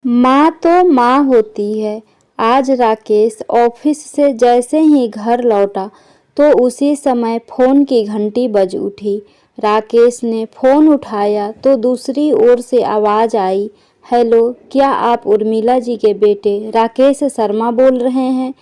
माँ तो माँ होती है। आज राकेश ऑफिस से जैसे ही घर लौटा तो उसी समय फोन की घंटी बज उठी। राकेश ने फोन उठाया तो दूसरी ओर से आवाज आई, हेलो, क्या आप उर्मिला जी के बेटे राकेश शर्मा बोल रहे हैं?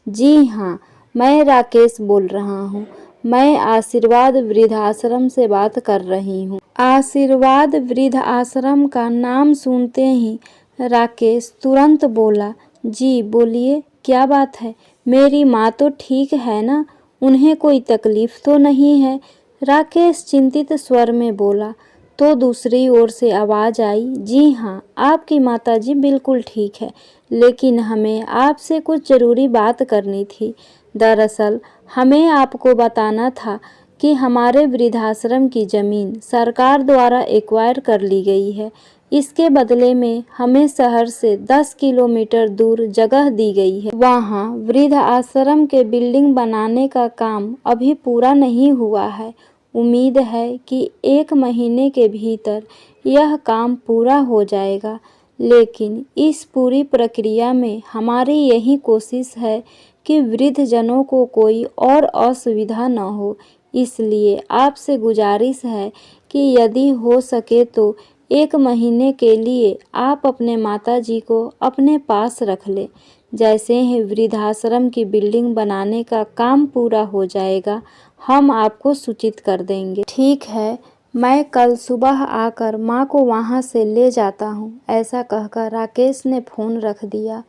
जी हाँ, मैं राकेश बोल रहा हूँ। मैं आशीर्वाद वृद्धाश्रम से बात कर रही हूँ। आशीर्वाद वृद्धाश्रम का नाम सुनते ही राकेश तुरंत बोला, जी बोलिए, क्या बात है? मेरी माँ तो ठीक है ना? उन्हें कोई तकलीफ तो नहीं है? राकेश चिंतित स्वर में बोला। तो दूसरी ओर से आवाज आई, जी हाँ, आपकी माताजी बिल्कुल ठीक है, लेकिन हमें आपसे कुछ ज़रूरी बात करनी थी। दरअसल हमें आपको बताना था कि हमारे वृद्धाश्रम की ज़मीन सरकार द्वारा एक्वायर कर ली गई है। इसके बदले में हमें शहर से 10 किलोमीटर दूर जगह दी गई है। वहाँ वृद्ध आश्रम के बिल्डिंग बनाने का काम अभी पूरा नहीं हुआ है। उम्मीद है कि 1 महीने के भीतर यह काम पूरा हो जाएगा, लेकिन इस पूरी प्रक्रिया में हमारी यही कोशिश है कि वृद्धजनों को कोई और असुविधा न हो। इसलिए आपसे गुजारिश है कि यदि हो सके तो 1 महीने के लिए आप अपने माताजी को अपने पास रख लें। जैसे ही वृद्धाश्रम की बिल्डिंग बनाने का काम पूरा हो जाएगा, हम आपको सूचित कर देंगे। ठीक है, मैं कल सुबह आकर माँ को वहाँ से ले जाता हूँ। ऐसा कहकर राकेश ने फ़ोन रख दिया।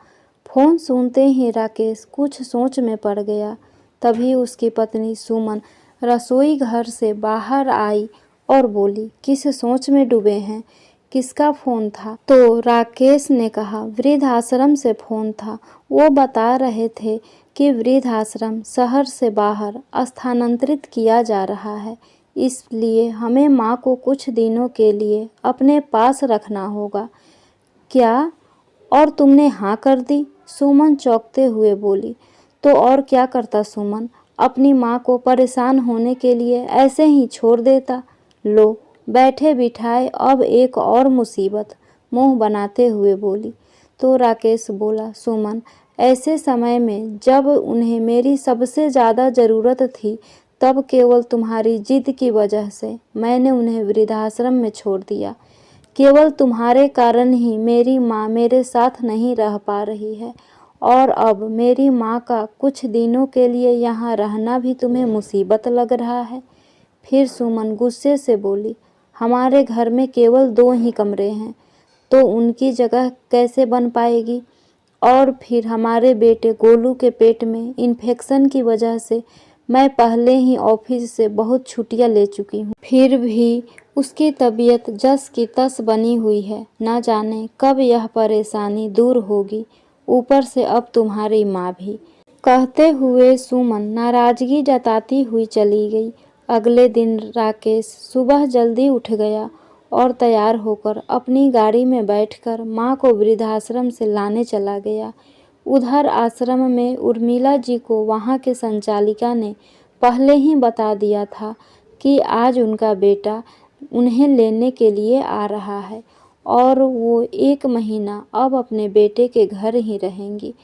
फ़ोन सुनते ही राकेश कुछ सोच में पड़ गया। तभी उसकी पत्नी सुमन रसोई घर से बाहर आई और बोली, किस सोच में डूबे हैं? किसका फ़ोन था? तो राकेश ने कहा, वृद्ध आश्रम से फ़ोन था। वो बता रहे थे कि वृद्ध आश्रम शहर से बाहर स्थानांतरित किया जा रहा है, इसलिए हमें माँ को कुछ दिनों के लिए अपने पास रखना होगा। क्या? और तुमने हाँ कर दी? सुमन चौंकते हुए बोली। तो और क्या करता सुमन, अपनी माँ को परेशान होने के लिए ऐसे ही छोड़ देता। लो, बैठे बिठाए अब एक और मुसीबत, मुंह बनाते हुए बोली। तो राकेश बोला, सुमन, ऐसे समय में जब उन्हें मेरी सबसे ज़्यादा ज़रूरत थी, तब केवल तुम्हारी जिद की वजह से मैंने उन्हें वृद्धाश्रम में छोड़ दिया। केवल तुम्हारे कारण ही मेरी माँ मेरे साथ नहीं रह पा रही है, और अब मेरी माँ का कुछ दिनों के लिए यहाँ रहना भी तुम्हें मुसीबत लग रहा है। फिर सुमन गुस्से से बोली, हमारे घर में केवल 2 ही कमरे हैं, तो उनकी जगह कैसे बन पाएगी? और फिर हमारे बेटे गोलू के पेट में इन्फेक्शन की वजह से मैं पहले ही ऑफिस से बहुत छुट्टियां ले चुकी हूँ। फिर भी उसकी तबीयत जस की तस बनी हुई है। न जाने कब यह परेशानी दूर होगी। ऊपर से अब तुम्हारी माँ भी। कहते हुए सुमन नाराजगी जताती हुई चली गई। अगले दिन राकेश सुबह जल्दी उठ गया और तैयार होकर अपनी गाड़ी में बैठकर माँ को वृद्धाश्रम से लाने चला गया। उधर आश्रम में उर्मिला जी को वहाँ के संचालिका ने पहले ही बता दिया था कि आज उनका बेटा उन्हें लेने के लिए आ रहा है और वो 1 महीना अब अपने बेटे के घर ही रहेंगी।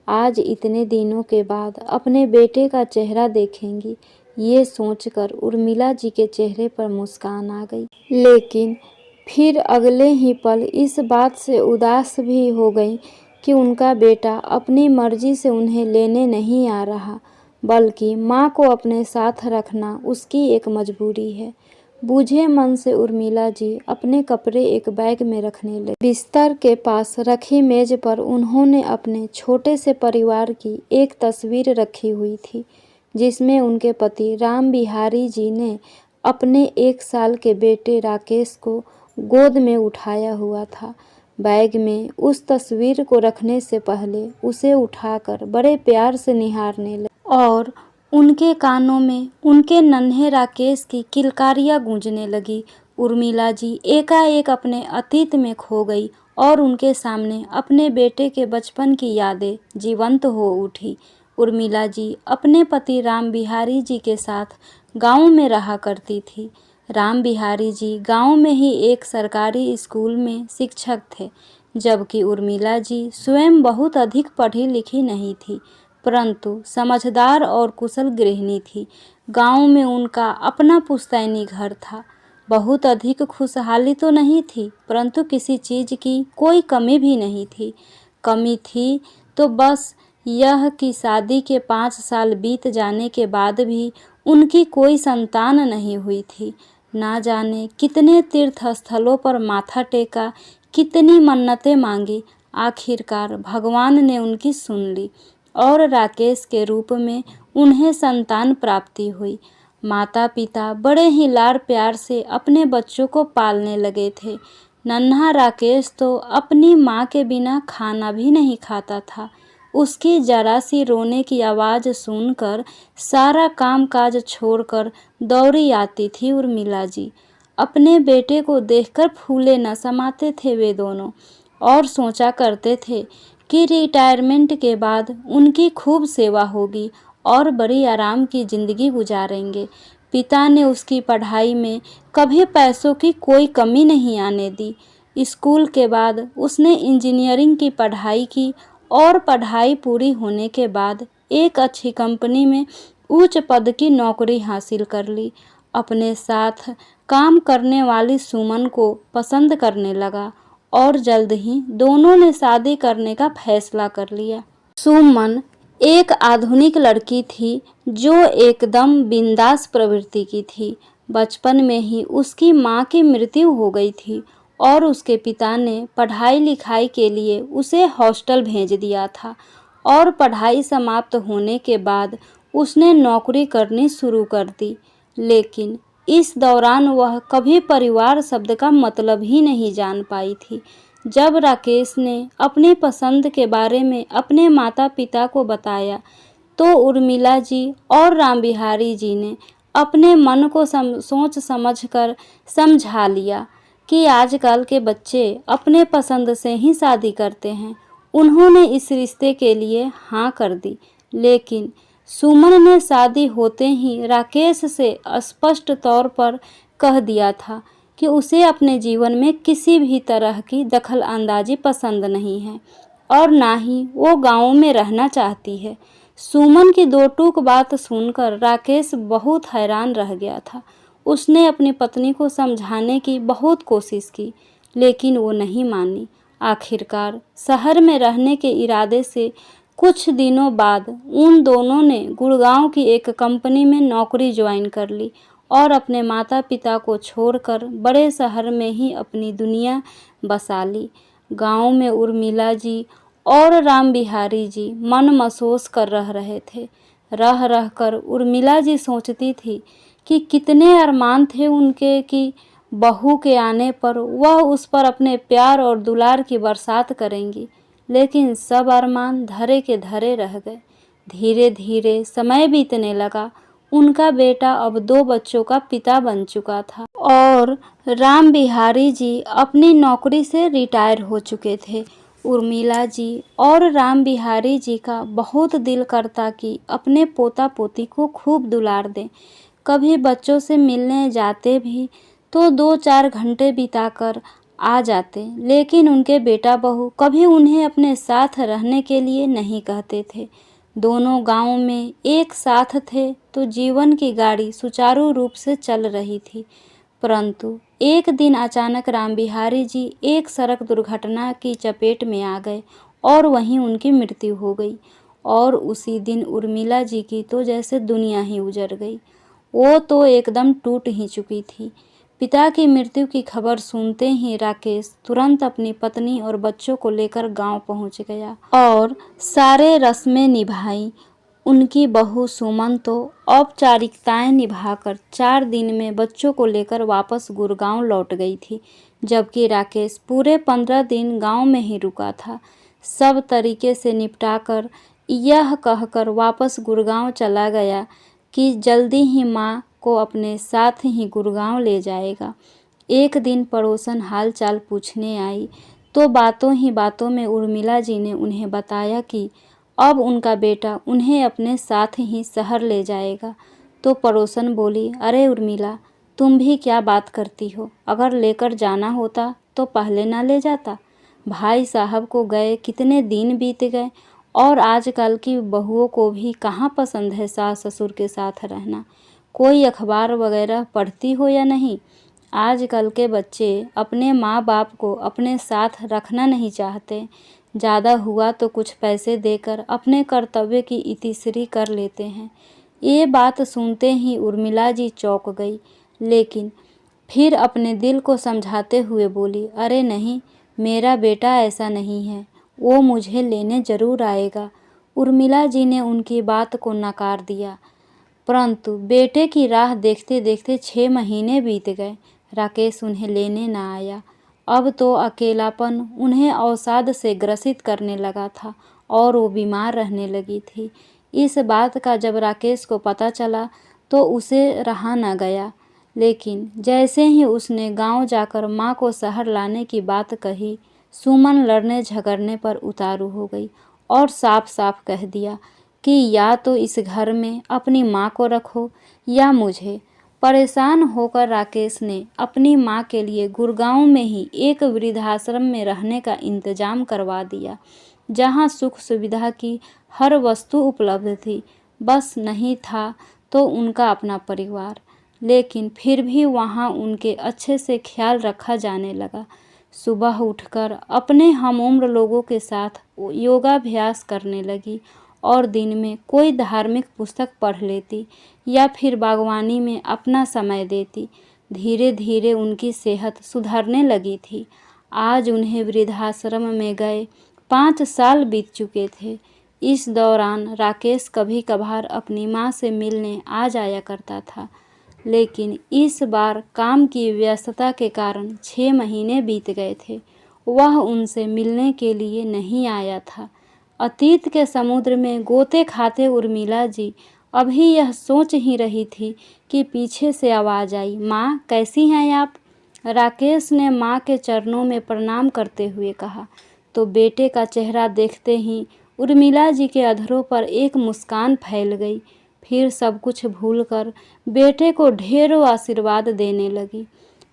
आज इतने दिनों के बाद अपने बेटे का चेहरा देखेंगी, ये सोचकर उर्मिला जी के चेहरे पर मुस्कान आ गई। लेकिन फिर अगले ही पल इस बात से उदास भी हो गई कि उनका बेटा अपनी मर्जी से उन्हें लेने नहीं आ रहा, बल्कि माँ को अपने साथ रखना उसकी एक मजबूरी है। बूझे मन से उर्मिला जी अपने कपड़े एक बैग में रखने लगी। बिस्तर के पास रखी मेज पर उन्होंने अपने छोटे से परिवार की एक तस्वीर रखी हुई थी, जिसमें उनके पति राम बिहारी जी ने अपने 1 साल के बेटे राकेश को गोद में उठाया हुआ था। बैग में उस तस्वीर को रखने से पहले उसे उठाकर बड़े प्यार से निहारने लगे और उनके कानों में उनके नन्हे राकेश की किलकारियाँ गूंजने लगी। उर्मिला जी एकाएक अपने अतीत में खो गई और उनके सामने अपने बेटे के बचपन की यादें जीवंत हो उठी। उर्मिला जी अपने पति राम बिहारी जी के साथ गांव में रहा करती थी। राम बिहारी जी गांव में ही एक सरकारी स्कूल में शिक्षक थे, जबकि उर्मिला जी स्वयं बहुत अधिक पढ़ी लिखी नहीं थी, परंतु समझदार और कुशल गृहिणी थी। गांव में उनका अपना पुश्तैनी घर था। बहुत अधिक खुशहाली तो नहीं थी, परंतु किसी चीज़ की कोई कमी भी नहीं थी। कमी थी तो बस यह कि शादी के 5 साल बीत जाने के बाद भी उनकी कोई संतान नहीं हुई थी। ना जाने कितने तीर्थ स्थलों पर माथा टेका, कितनी मन्नतें मांगी, आखिरकार भगवान ने उनकी सुन ली और राकेश के रूप में उन्हें संतान प्राप्ति हुई। माता पिता बड़े ही लाड़ प्यार से अपने बच्चों को पालने लगे थे। नन्हा राकेश तो अपनी माँ के बिना खाना भी नहीं खाता था। उसकी जरा सी रोने की आवाज़ सुनकर सारा काम काज छोड़कर दौड़ी आती थी उर्मिला जी। अपने बेटे को देखकर फूले न समाते थे वे दोनों और सोचा करते थे कि रिटायरमेंट के बाद उनकी खूब सेवा होगी और बड़ी आराम की ज़िंदगी गुजारेंगे। पिता ने उसकी पढ़ाई में कभी पैसों की कोई कमी नहीं आने दी। स्कूल के बाद उसने इंजीनियरिंग की पढ़ाई की और पढ़ाई पूरी होने के बाद एक अच्छी कंपनी में उच्च पद की नौकरी हासिल कर ली। अपने साथ काम करने वाली सुमन को पसंद करने लगा और जल्द ही दोनों ने शादी करने का फैसला कर लिया। सुमन एक आधुनिक लड़की थी जो एकदम बिंदास प्रवृत्ति की थी। बचपन में ही उसकी माँ की मृत्यु हो गई थी और उसके पिता ने पढ़ाई लिखाई के लिए उसे हॉस्टल भेज दिया था और पढ़ाई समाप्त होने के बाद उसने नौकरी करनी शुरू कर दी। लेकिन इस दौरान वह कभी परिवार शब्द का मतलब ही नहीं जान पाई थी। जब राकेश ने अपनी पसंद के बारे में अपने माता पिता को बताया तो उर्मिला जी और रामबिहारी जी ने अपने मन को सोच समझकर समझा लिया कि आजकल के बच्चे अपने पसंद से ही शादी करते हैं। उन्होंने इस रिश्ते के लिए हाँ कर दी। लेकिन सुमन ने शादी होते ही राकेश से स्पष्ट तौर पर कह दिया था कि उसे अपने जीवन में किसी भी तरह की दखल अंदाजी पसंद नहीं है और ना ही वो गाँव में रहना चाहती है। सुमन की दो टूक बात सुनकर राकेश बहुत हैरान रह गया था। उसने अपनी पत्नी को समझाने की बहुत कोशिश की, लेकिन वो नहीं मानी। आखिरकार शहर में रहने के इरादे से कुछ दिनों बाद उन दोनों ने गुड़गांव की एक कंपनी में नौकरी ज्वाइन कर ली और अपने माता पिता को छोड़कर बड़े शहर में ही अपनी दुनिया बसा ली। गांव में उर्मिला जी और रामबिहारी जी मन महसूस कर रहे थे। रह रह कर उर्मिला जी सोचती थी कि कितने अरमान थे उनके कि बहू के आने पर वह उस पर अपने प्यार और दुलार की बरसात करेंगी, लेकिन सब अरमान धरे के धरे रह गए। धीरे धीरे समय बीतने लगा। उनका बेटा अब 2 बच्चों का पिता बन चुका था और रामबिहारी जी अपनी नौकरी से रिटायर हो चुके थे। उर्मिला जी और रामबिहारी जी का बहुत दिल करता कि अपने पोता पोती को खूब दुलार दें। कभी बच्चों से मिलने जाते भी तो 2-4 घंटे बिताकर आ जाते, लेकिन उनके बेटा बहू कभी उन्हें अपने साथ रहने के लिए नहीं कहते थे। दोनों गांव में एक साथ थे तो जीवन की गाड़ी सुचारू रूप से चल रही थी। परंतु एक दिन अचानक रामबिहारी जी एक सड़क दुर्घटना की चपेट में आ गए और वहीं उनकी मृत्यु हो गई। और उसी दिन उर्मिला जी की तो जैसे दुनिया ही उजड़ गई। वो तो एकदम टूट ही चुकी थी। पिता की मृत्यु की खबर सुनते ही राकेश तुरंत अपनी पत्नी और बच्चों को लेकर गांव पहुंच गया और सारे रस्में निभाई। उनकी बहू सुमन तो औपचारिकताएं निभाकर 4 दिन में बच्चों को लेकर वापस गुड़गांव लौट गई थी, जबकि राकेश पूरे 15 दिन गांव में ही रुका था। सब तरीके से निपटाकर यह कहकर वापस गुड़गांव चला गया कि जल्दी ही माँ को अपने साथ ही गुड़गांव ले जाएगा। एक दिन पड़ोसन हाल चाल पूछने आई तो बातों ही बातों में उर्मिला जी ने उन्हें बताया कि अब उनका बेटा उन्हें अपने साथ ही शहर ले जाएगा। तो पड़ोसन बोली, अरे उर्मिला, तुम भी क्या बात करती हो? अगर लेकर जाना होता तो पहले ना ले जाता। भाई साहब को गए कितने दिन बीत गए और आजकल की बहुओं को भी कहाँ पसंद है सास ससुर के साथ रहना। कोई अखबार वगैरह पढ़ती हो या नहीं? आजकल के बच्चे अपने माँ बाप को अपने साथ रखना नहीं चाहते। ज़्यादा हुआ तो कुछ पैसे देकर अपने कर्तव्य की इतिश्री कर लेते हैं। ये बात सुनते ही उर्मिला जी चौंक गई, लेकिन फिर अपने दिल को समझाते हुए बोली, अरे नहीं, मेरा बेटा ऐसा नहीं है, वो मुझे लेने ज़रूर आएगा। उर्मिला जी ने उनकी बात को नकार दिया, परंतु बेटे की राह देखते देखते 6 महीने बीत गए। राकेश उन्हें लेने न आया। अब तो अकेलापन उन्हें अवसाद से ग्रसित करने लगा था और वो बीमार रहने लगी थी। इस बात का जब राकेश को पता चला तो उसे रहा न गया, लेकिन जैसे ही उसने गांव जाकर माँ को शहर लाने की बात कही, सुमन लड़ने झगड़ने पर उतारू हो गई और साफ साफ कह दिया कि या तो इस घर में अपनी माँ को रखो या मुझे। परेशान होकर राकेश ने अपनी माँ के लिए गुड़गांव में ही एक वृद्धाश्रम में रहने का इंतजाम करवा दिया, जहाँ सुख सुविधा की हर वस्तु उपलब्ध थी। बस नहीं था तो उनका अपना परिवार, लेकिन फिर भी वहाँ उनके अच्छे से ख्याल रखा जाने लगा। सुबह उठकर अपने हमउम्र लोगों के साथ योगाभ्यास करने लगी और दिन में कोई धार्मिक पुस्तक पढ़ लेती या फिर बागवानी में अपना समय देती। धीरे धीरे उनकी सेहत सुधरने लगी थी। आज उन्हें वृद्धाश्रम में गए 5 साल बीत चुके थे। इस दौरान राकेश कभी कभार अपनी माँ से मिलने आ जाया करता था, लेकिन इस बार काम की व्यस्तता के कारण 6 महीने बीत गए थे। वह उनसे मिलने के लिए नहीं आया था। अतीत के समुद्र में गोते खाते उर्मिला जी अभी यह सोच ही रही थी कि पीछे से आवाज़ आई, माँ कैसी हैं आप? राकेश ने माँ के चरणों में प्रणाम करते हुए कहा, तो बेटे का चेहरा देखते ही उर्मिला जी के अधरों पर एक मुस्कान फैल गई। फिर सब कुछ भूलकर बेटे को ढेरों आशीर्वाद देने लगी।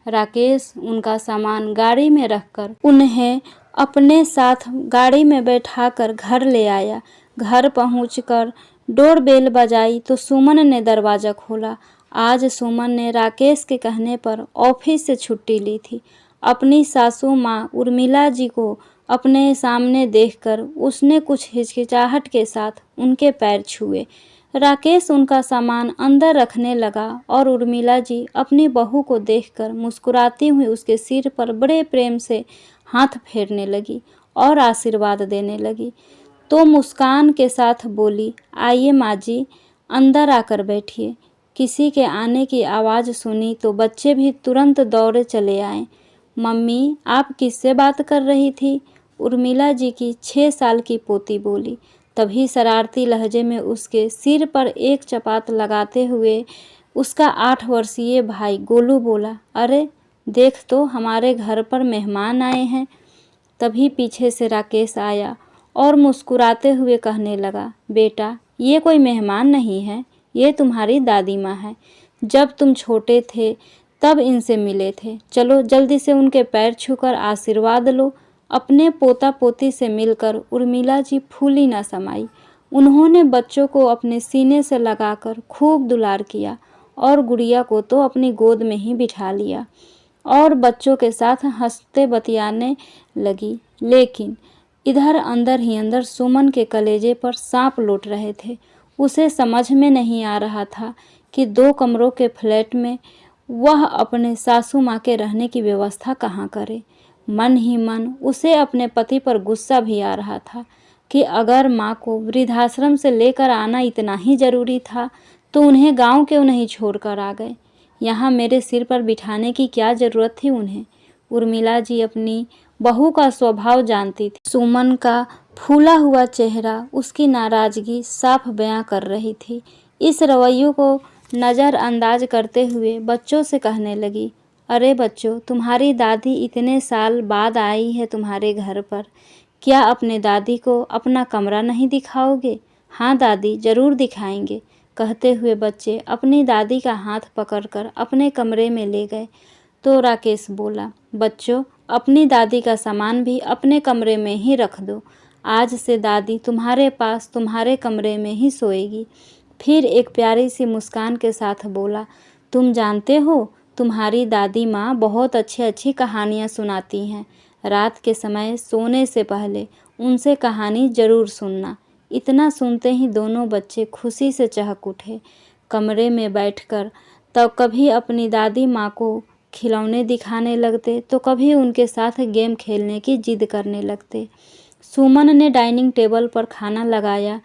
राकेश उनका सामान गाड़ी में रखकर उन्हें अपने साथ गाड़ी में बैठाकर घर ले आया। घर पहुंचकर डोरबेल बजाई तो सुमन ने दरवाज़ा खोला। आज सुमन ने राकेश के कहने पर ऑफिस से छुट्टी ली थी। अपनी सासू माँ उर्मिला जी को अपने सामने देखकर उसने कुछ हिचकिचाहट के साथ उनके पैर छुए। राकेश उनका सामान अंदर रखने लगा और उर्मिला जी अपनी बहू को देखकर मुस्कुराती हुई उसके सिर पर बड़े प्रेम से हाथ फेरने लगी और आशीर्वाद देने लगी। तो मुस्कान के साथ बोली, आइए माँ जी, अंदर आकर बैठिए। किसी के आने की आवाज़ सुनी तो बच्चे भी तुरंत दौड़े चले आए। मम्मी, आप किससे बात कर रही थी? उर्मिला जी की 6 साल की पोती बोली। तभी शरारती लहजे में उसके सिर पर एक चपात लगाते हुए उसका 8 वर्षीय भाई गोलू बोला, अरे देख तो हमारे घर पर मेहमान आए हैं। तभी पीछे से राकेश आया और मुस्कुराते हुए कहने लगा, बेटा ये कोई मेहमान नहीं है, ये तुम्हारी दादी माँ है। जब तुम छोटे थे तब इनसे मिले थे। चलो जल्दी से उनके पैर छूकर आशीर्वाद लो। अपने पोता पोती से मिलकर उर्मिला जी फूली न समाई। उन्होंने बच्चों को अपने सीने से लगाकर खूब दुलार किया और गुड़िया को तो अपनी गोद में ही बिठा लिया और बच्चों के साथ हंसते बतियाने लगी। लेकिन इधर अंदर ही अंदर सुमन के कलेजे पर सांप लौट रहे थे। उसे समझ में नहीं आ रहा था कि 2 कमरों के फ्लैट में वह अपने सासू माँ के रहने की व्यवस्था कहाँ करे। मन ही मन उसे अपने पति पर गुस्सा भी आ रहा था कि अगर माँ को वृद्धाश्रम से लेकर आना इतना ही ज़रूरी था तो उन्हें गांव क्यों नहीं छोड़कर आ गए। यहाँ मेरे सिर पर बिठाने की क्या ज़रूरत थी उन्हें। उर्मिला जी अपनी बहू का स्वभाव जानती थी। सुमन का फूला हुआ चेहरा उसकी नाराज़गी साफ बयां कर रही थी। इस रवैये को नज़रअंदाज करते हुए बच्चों से कहने लगी, अरे बच्चों, तुम्हारी दादी इतने साल बाद आई है तुम्हारे घर पर, क्या अपने दादी को अपना कमरा नहीं दिखाओगे? हाँ दादी, ज़रूर दिखाएंगे। कहते हुए बच्चे अपनी दादी का हाथ पकड़कर अपने कमरे में ले गए। तो राकेश बोला, बच्चों अपनी दादी का सामान भी अपने कमरे में ही रख दो। आज से दादी तुम्हारे पास तुम्हारे कमरे में ही सोएगी। फिर एक प्यारी सी मुस्कान के साथ बोला, तुम जानते हो, तुम्हारी दादी माँ बहुत अच्छी अच्छी कहानियाँ सुनाती हैं। रात के समय सोने से पहले उनसे कहानी ज़रूर सुनना। इतना सुनते ही दोनों बच्चे खुशी से चहक उठे। कमरे में बैठकर तब कभी अपनी दादी माँ को खिलौने दिखाने लगते तो कभी उनके साथ गेम खेलने की जिद करने लगते। सुमन ने डाइनिंग टेबल पर खाना लगाया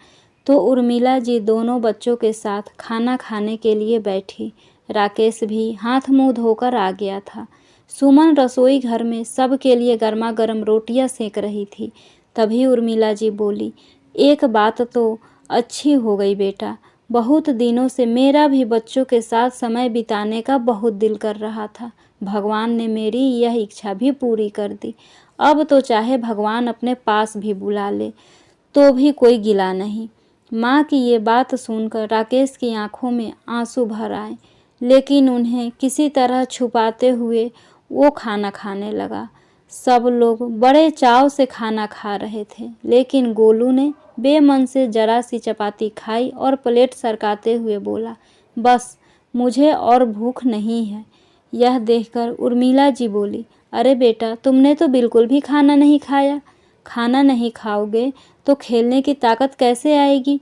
तो उर्मिला जी दोनों बच्चों के साथ खाना खाने के लिए बैठी। राकेश भी हाथ मुंह धोकर आ गया था। सुमन रसोई घर में सबके लिए गर्मा गर्म रोटियां सेक रही थी। तभी उर्मिला जी बोली, एक बात तो अच्छी हो गई बेटा, बहुत दिनों से मेरा भी बच्चों के साथ समय बिताने का बहुत दिल कर रहा था। भगवान ने मेरी यह इच्छा भी पूरी कर दी। अब तो चाहे भगवान अपने पास भी बुला ले तो भी कोई गिला नहीं। माँ की ये बात सुनकर राकेश की आंखों में आंसू भर आए, लेकिन उन्हें किसी तरह छुपाते हुए वो खाना खाने लगा। सब लोग बड़े चाव से खाना खा रहे थे, लेकिन गोलू ने बेमन से जरा सी चपाती खाई और प्लेट सरकाते हुए बोला, बस मुझे और भूख नहीं है। यह देखकर उर्मिला जी बोली, अरे बेटा, तुमने तो बिल्कुल भी खाना नहीं खाया। खाना नहीं खाओगे तो खेलने की ताकत कैसे आएगी?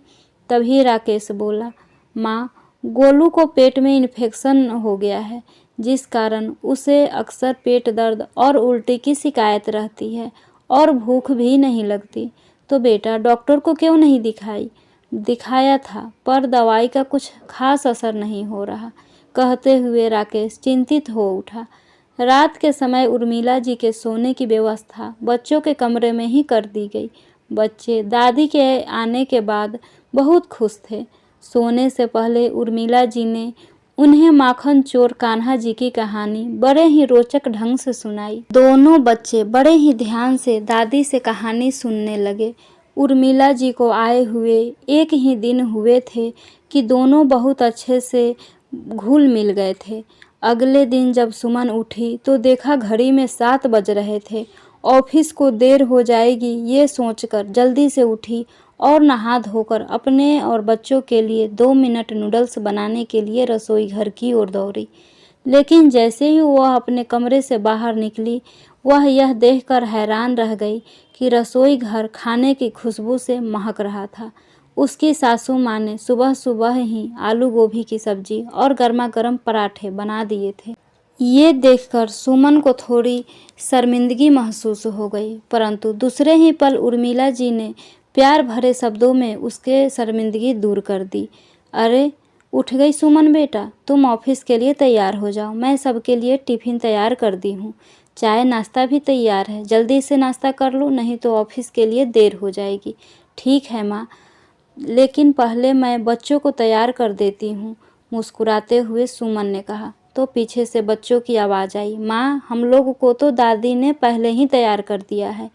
तभी राकेश बोला, माँ, गोलू को पेट में इन्फेक्शन हो गया है, जिस कारण उसे अक्सर पेट दर्द और उल्टी की शिकायत रहती है और भूख भी नहीं लगती। तो बेटा डॉक्टर को क्यों नहीं दिखाई? दिखाया था, पर दवाई का कुछ खास असर नहीं हो रहा। कहते हुए राकेश चिंतित हो उठा। रात के समय उर्मिला जी के सोने की व्यवस्था बच्चों के कमरे में ही कर दी गई। बच्चे दादी के आने के बाद बहुत खुश थे। सोने से पहले उर्मिला जी ने उन्हें माखन चोर कान्हा जी की कहानी बड़े ही रोचक ढंग से सुनाई। दोनों बच्चे बड़े ही ध्यान से दादी से कहानी सुनने लगे। उर्मिला जी को आए हुए एक ही दिन हुए थे कि दोनों बहुत अच्छे से घुल मिल गए थे। अगले दिन जब सुमन उठी तो देखा घड़ी में 7 बज रहे थे। ऑफिस को देर हो जाएगी ये सोचकर जल्दी से उठी और नहा धोकर अपने और बच्चों के लिए 2 मिनट नूडल्स बनाने के लिए रसोई घर की ओर दौड़ी। लेकिन जैसे ही वह अपने कमरे से बाहर निकली, वह यह देखकर हैरान रह गई कि रसोई घर खाने की खुशबू से महक रहा था। उसकी सासू माँ ने सुबह सुबह ही आलू गोभी की सब्जी और गर्मा गर्म पराठे बना दिए थे। ये देखकर सुमन को थोड़ी शर्मिंदगी महसूस हो गई, परंतु दूसरे ही पल उर्मिला जी ने प्यार भरे शब्दों में उसके शर्मिंदगी दूर कर दी। अरे उठ गई सुमन बेटा, तुम ऑफिस के लिए तैयार हो जाओ। मैं सबके लिए टिफ़िन तैयार कर दी हूँ। चाय नाश्ता भी तैयार है, जल्दी से नाश्ता कर लो, नहीं तो ऑफिस के लिए देर हो जाएगी। ठीक है माँ, लेकिन पहले मैं बच्चों को तैयार कर देती हूँ, मुस्कुराते हुए सुमन ने कहा। तो पीछे से बच्चों की आवाज़ आई, माँ, हम लोग को तो दादी ने पहले ही तैयार कर दिया है।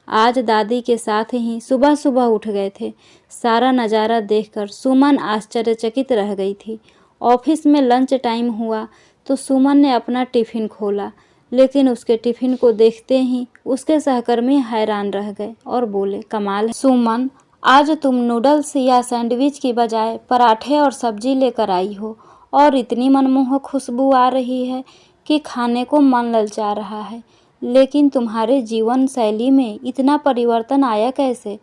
आज दादी के साथ ही सुबह सुबह उठ गए थे। सारा नज़ारा देखकर सुमन आश्चर्यचकित रह गई थी। ऑफिस में लंच टाइम हुआ तो सुमन ने अपना टिफ़िन खोला, लेकिन उसके टिफ़िन को देखते ही उसके सहकर्मी हैरान रह गए और बोले, कमाल है सुमन, आज तुम नूडल्स या सैंडविच की बजाय पराठे और सब्जी लेकर आई हो और इतनी मनमोहक खुशबू आ रही है कि खाने को मन ललचा रहा है। लेकिन तुम्हारे जीवन शैली में इतना परिवर्तन आया कैसे?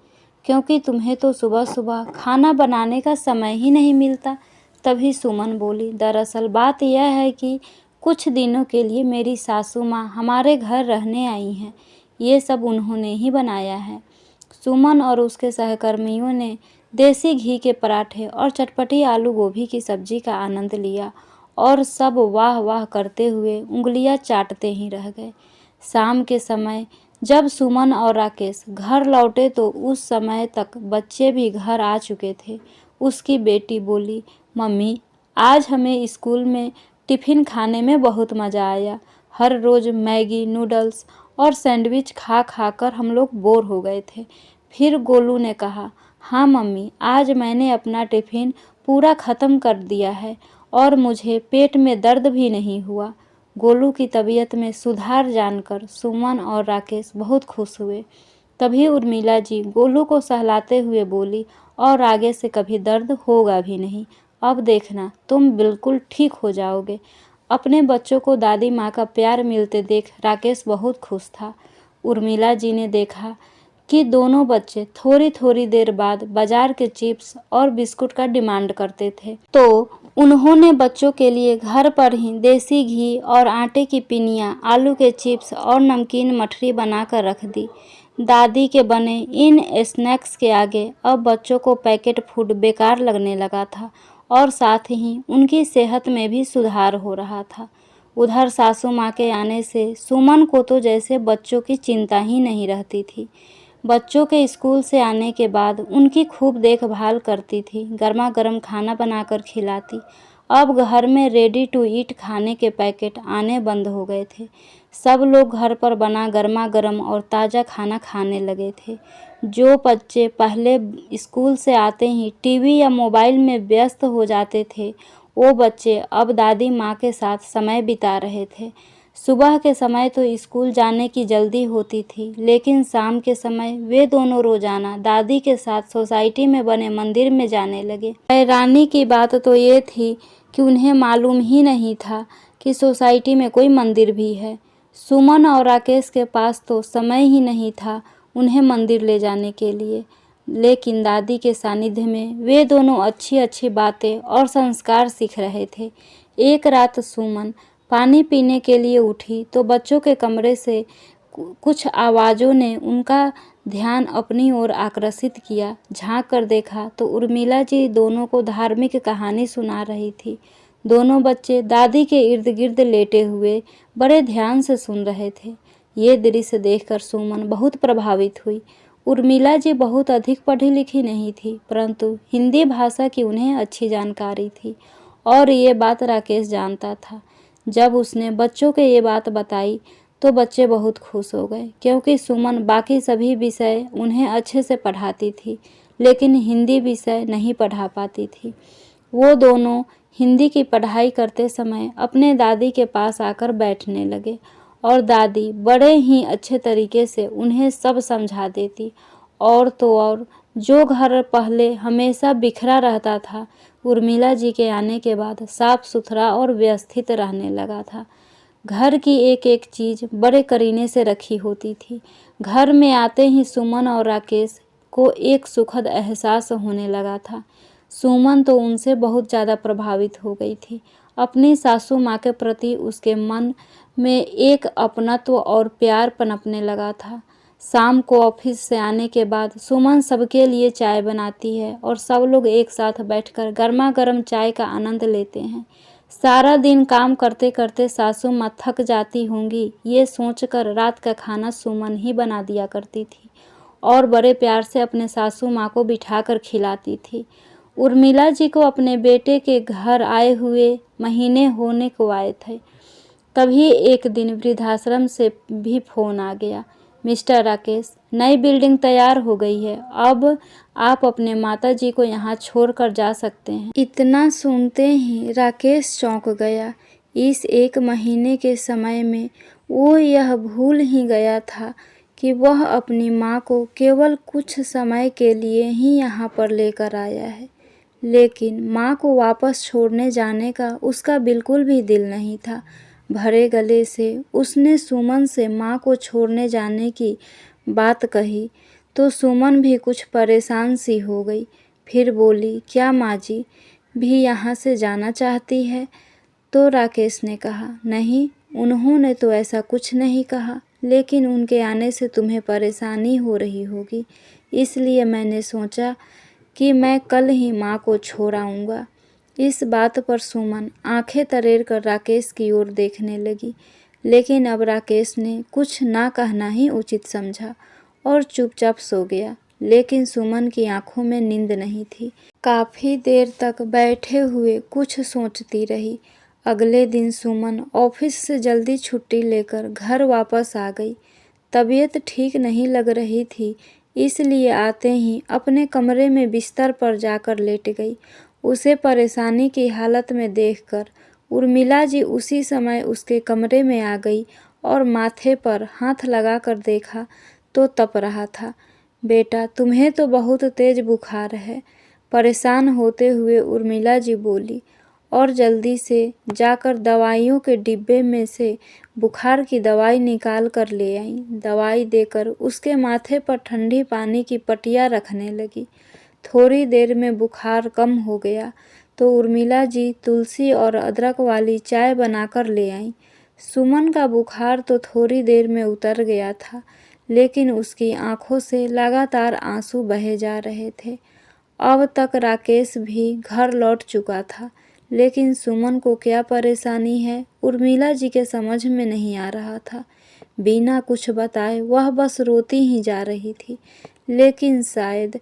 क्योंकि तुम्हें तो सुबह सुबह खाना बनाने का समय ही नहीं मिलता। तभी सुमन बोली, दरअसल बात यह है कि कुछ दिनों के लिए मेरी सासू माँ हमारे घर रहने आई हैं। ये सब उन्होंने ही बनाया है। सुमन और उसके सहकर्मियों ने देसी घी के पराठे और चटपटी आलू गोभी की सब्जी का आनंद लिया और सब वाह वाह करते हुए उंगलियां चाटते ही रह गए। शाम के समय जब सुमन और राकेश घर लौटे तो उस समय तक बच्चे भी घर आ चुके थे। उसकी बेटी बोली, मम्मी, आज हमें स्कूल में टिफ़िन खाने में बहुत मज़ा आया। हर रोज़ मैगी, नूडल्स और सैंडविच खा खा कर हम लोग बोर हो गए थे। फिर गोलू ने कहा, हाँ मम्मी, आज मैंने अपना टिफ़िन पूरा ख़त्म कर दिया है और मुझे पेट में दर्द भी नहीं हुआ। गोलू की तबीयत में सुधार जानकर सुमन और राकेश बहुत खुश हुए। तभी उर्मिला जी गोलू को सहलाते हुए बोली, और आगे से कभी दर्द होगा भी नहीं। अब देखना, तुम बिल्कुल ठीक हो जाओगे। अपने बच्चों को दादी माँ का प्यार मिलते देख राकेश बहुत खुश था। उर्मिला जी ने देखा कि दोनों बच्चे थोड़ी थोड़ी देर बाद बाजार के चिप्स और बिस्कुट का डिमांड करते थे, तो उन्होंने बच्चों के लिए घर पर ही देसी घी और आटे की पिनियाँ, आलू के चिप्स और नमकीन मठरी बनाकर रख दी। दादी के बने इन स्नैक्स के आगे अब बच्चों को पैकेट फूड बेकार लगने लगा था और साथ ही उनकी सेहत में भी सुधार हो रहा था। उधर सासू माँ के आने से सुमन को तो जैसे बच्चों की चिंता ही नहीं रहती थी। बच्चों के स्कूल से आने के बाद उनकी खूब देखभाल करती थी, गर्मा गर्म खाना बनाकर खिलाती। अब घर में रेडी टू ईट खाने के पैकेट आने बंद हो गए थे। सब लोग घर पर बना गर्मा गर्म और ताज़ा खाना खाने लगे थे। जो बच्चे पहले स्कूल से आते ही टीवी या मोबाइल में व्यस्त हो जाते थे, वो बच्चे अब दादी माँ के साथ समय बिता रहे थे। सुबह के समय तो स्कूल जाने की जल्दी होती थी, लेकिन शाम के समय वे दोनों रोजाना दादी के साथ सोसाइटी में बने मंदिर में जाने लगे। हैरानी की बात तो ये थी कि उन्हें मालूम ही नहीं था कि सोसाइटी में कोई मंदिर भी है। सुमन और राकेश के पास तो समय ही नहीं था उन्हें मंदिर ले जाने के लिए, लेकिन दादी के सानिध्य में वे दोनों अच्छी अच्छी बातें और संस्कार सीख रहे थे। एक रात सुमन पानी पीने के लिए उठी तो बच्चों के कमरे से कुछ आवाज़ों ने उनका ध्यान अपनी ओर आकर्षित किया। झांक कर देखा तो उर्मिला जी दोनों को धार्मिक कहानी सुना रही थी। दोनों बच्चे दादी के इर्द गिर्द लेटे हुए बड़े ध्यान से सुन रहे थे। ये दृश्य देखकर सुमन बहुत प्रभावित हुई। उर्मिला जी बहुत अधिक पढ़ी लिखी नहीं थी, परंतु हिंदी भाषा की उन्हें अच्छी जानकारी थी और ये बात राकेश जानता था। जब उसने बच्चों को ये बात बताई तो बच्चे बहुत खुश हो गए, क्योंकि सुमन बाकी सभी विषय उन्हें अच्छे से पढ़ाती थी, लेकिन हिंदी विषय नहीं पढ़ा पाती थी। वो दोनों हिंदी की पढ़ाई करते समय अपने दादी के पास आकर बैठने लगे और दादी बड़े ही अच्छे तरीके से उन्हें सब समझा देती। और तो और जो घर पहले हमेशा बिखरा रहता था, उर्मिला जी के आने के बाद साफ सुथरा और व्यवस्थित रहने लगा था। घर की एक एक चीज़ बड़े करीने से रखी होती थी। घर में आते ही सुमन और राकेश को एक सुखद एहसास होने लगा था। सुमन तो उनसे बहुत ज़्यादा प्रभावित हो गई थी। अपनी सासू माँ के प्रति उसके मन में एक अपनत्व और प्यार पनपने लगा था। शाम को ऑफिस से आने के बाद सुमन सबके लिए चाय बनाती है और सब लोग एक साथ बैठकर गर्मा गर्म चाय का आनंद लेते हैं। सारा दिन काम करते करते सासू माँ थक जाती होंगी, ये सोचकर रात का खाना सुमन ही बना दिया करती थी और बड़े प्यार से अपने सासू माँ को बिठाकर खिलाती थी। उर्मिला जी को अपने बेटे के घर आए हुए महीने होने को आए थे। तभी एक दिन वृद्धाश्रम से भी फोन आ गया, मिस्टर राकेश, नई बिल्डिंग तैयार हो गई है, अब आप अपने माता जी को यहाँ छोड़कर जा सकते हैं। इतना सुनते ही राकेश चौंक गया। इस एक महीने के समय में वो यह भूल ही गया था कि वह अपनी माँ को केवल कुछ समय के लिए ही यहाँ पर लेकर आया है, लेकिन माँ को वापस छोड़ने जाने का उसका बिल्कुल भी दिल नहीं था। भरे गले से उसने सुमन से माँ को छोड़ने जाने की बात कही तो सुमन भी कुछ परेशान सी हो गई। फिर बोली, क्या माँ जी भी यहाँ से जाना चाहती है? तो राकेश ने कहा, नहीं, उन्होंने तो ऐसा कुछ नहीं कहा, लेकिन उनके आने से तुम्हें परेशानी हो रही होगी, इसलिए मैंने सोचा कि मैं कल ही माँ को छोड़ आऊँगा। इस बात पर सुमन आंखें तरेर कर राकेश की ओर देखने लगी, लेकिन अब राकेश ने कुछ ना कहना ही उचित समझा और चुपचाप सो गया। लेकिन सुमन की आंखों में नींद नहीं थी। काफ़ी देर तक बैठे हुए कुछ सोचती रही। अगले दिन सुमन ऑफिस से जल्दी छुट्टी लेकर घर वापस आ गई। तबीयत ठीक नहीं लग रही थी, इसलिए आते ही अपने कमरे में बिस्तर पर जाकर लेट गई। उसे परेशानी की हालत में देखकर उर्मिला जी उसी समय उसके कमरे में आ गई और माथे पर हाथ लगाकर देखा तो तप रहा था। बेटा, तुम्हें तो बहुत तेज बुखार है, परेशान होते हुए उर्मिला जी बोली और जल्दी से जाकर दवाइयों के डिब्बे में से बुखार की दवाई निकाल कर ले आई। दवाई देकर उसके माथे पर ठंडी पानी की पटिया रखने लगी। थोड़ी देर में बुखार कम हो गया तो उर्मिला जी तुलसी और अदरक वाली चाय बनाकर ले आईं। सुमन का बुखार तो थोड़ी देर में उतर गया था, लेकिन उसकी आंखों से लगातार आंसू बहे जा रहे थे। अब तक राकेश भी घर लौट चुका था, लेकिन सुमन को क्या परेशानी है उर्मिला जी के समझ में नहीं आ रहा था। बिना कुछ बताए वह बस रोती ही जा रही थी, लेकिन शायद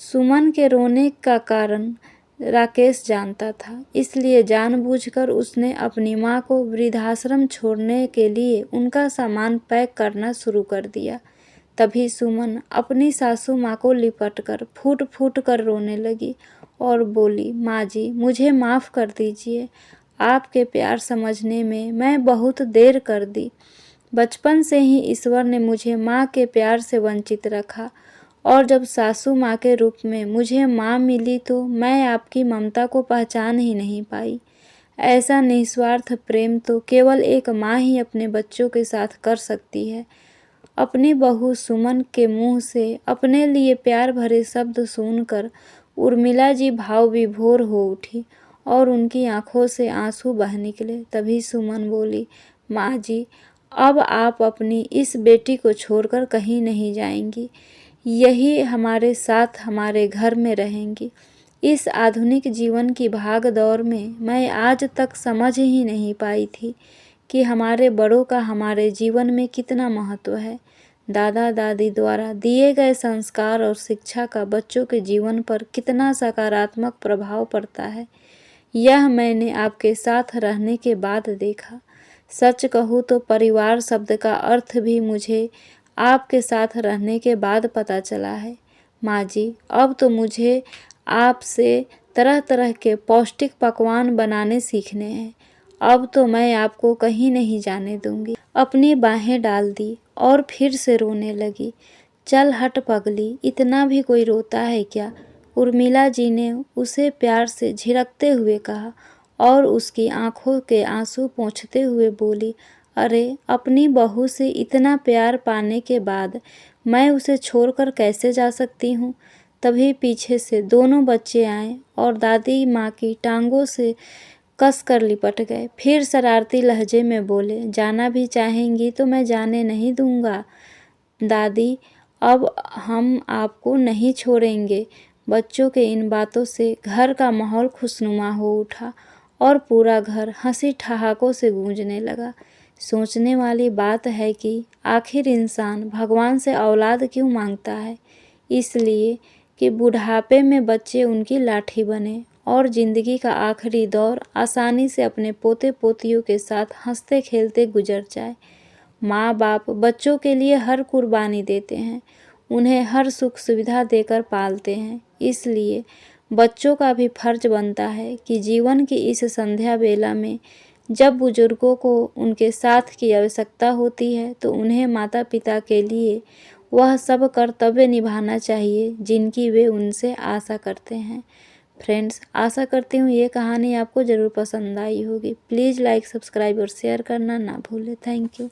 सुमन के रोने का कारण राकेश जानता था, इसलिए जानबूझकर उसने अपनी माँ को वृद्धाश्रम छोड़ने के लिए उनका सामान पैक करना शुरू कर दिया। तभी सुमन अपनी सासू माँ को लिपटकर फूट फूट कर रोने लगी और बोली, माँ जी, मुझे माफ़ कर दीजिए, आपके प्यार समझने में मैं बहुत देर कर दी। बचपन से ही ईश्वर ने मुझे माँ के प्यार से वंचित रखा और जब सासू माँ के रूप में मुझे माँ मिली तो मैं आपकी ममता को पहचान ही नहीं पाई। ऐसा निस्वार्थ प्रेम तो केवल एक माँ ही अपने बच्चों के साथ कर सकती है। अपनी बहू सुमन के मुंह से अपने लिए प्यार भरे शब्द सुनकर उर्मिला जी भाव विभोर हो उठी और उनकी आंखों से आंसू बह निकले। तभी सुमन बोली, माँ जी, अब आप अपनी इस बेटी को छोड़कर कहीं नहीं जाएंगी, यही हमारे साथ हमारे घर में रहेंगी। इस आधुनिक जीवन की भाग दौड़ में मैं आज तक समझ ही नहीं पाई थी कि हमारे बड़ों का हमारे जीवन में कितना महत्व है। दादा दादी द्वारा दिए गए संस्कार और शिक्षा का बच्चों के जीवन पर कितना सकारात्मक प्रभाव पड़ता है, यह मैंने आपके साथ रहने के बाद देखा। सच कहूँ तो परिवार शब्द का अर्थ भी मुझे आपके साथ रहने के बाद पता चला है। माँ जी, अब तो मुझे आपसे तरह तरह के पौष्टिक पकवान बनाने सीखने हैं। अब तो मैं आपको कहीं नहीं जाने दूंगी। अपनी बाहें डाल दी और फिर से रोने लगी। चल हट पगली, इतना भी कोई रोता है क्या? उर्मिला जी ने उसे प्यार से झिड़कते हुए कहा और उसकी आंखों के आंसू पोंछते हुए बोली, अरे, अपनी बहू से इतना प्यार पाने के बाद मैं उसे छोड़कर कैसे जा सकती हूँ? तभी पीछे से दोनों बच्चे आए और दादी माँ की टांगों से कस कर लिपट गए। फिर शरारती लहजे में बोले, जाना भी चाहेंगी तो मैं जाने नहीं दूंगा दादी, अब हम आपको नहीं छोड़ेंगे। बच्चों के इन बातों से घर का माहौल खुशनुमा हो उठा और पूरा घर हंसी ठहाकों से गूंजने लगा। सोचने वाली बात है कि आखिर इंसान भगवान से औलाद क्यों मांगता है? इसलिए कि बुढ़ापे में बच्चे उनकी लाठी बने और ज़िंदगी का आखिरी दौर आसानी से अपने पोते पोतियों के साथ हंसते खेलते गुजर जाए। माँ बाप बच्चों के लिए हर कुर्बानी देते हैं, उन्हें हर सुख सुविधा देकर पालते हैं। इसलिए बच्चों का भी फर्ज बनता है कि जीवन की इस संध्या बेला में जब बुजुर्गों को उनके साथ की आवश्यकता होती है तो उन्हें माता पिता के लिए वह सब कर्तव्य निभाना चाहिए जिनकी वे उनसे आशा करते हैं। फ्रेंड्स, आशा करती हूँ ये कहानी आपको ज़रूर पसंद आई होगी। प्लीज़ लाइक, सब्सक्राइब और शेयर करना ना भूलें। Thank you.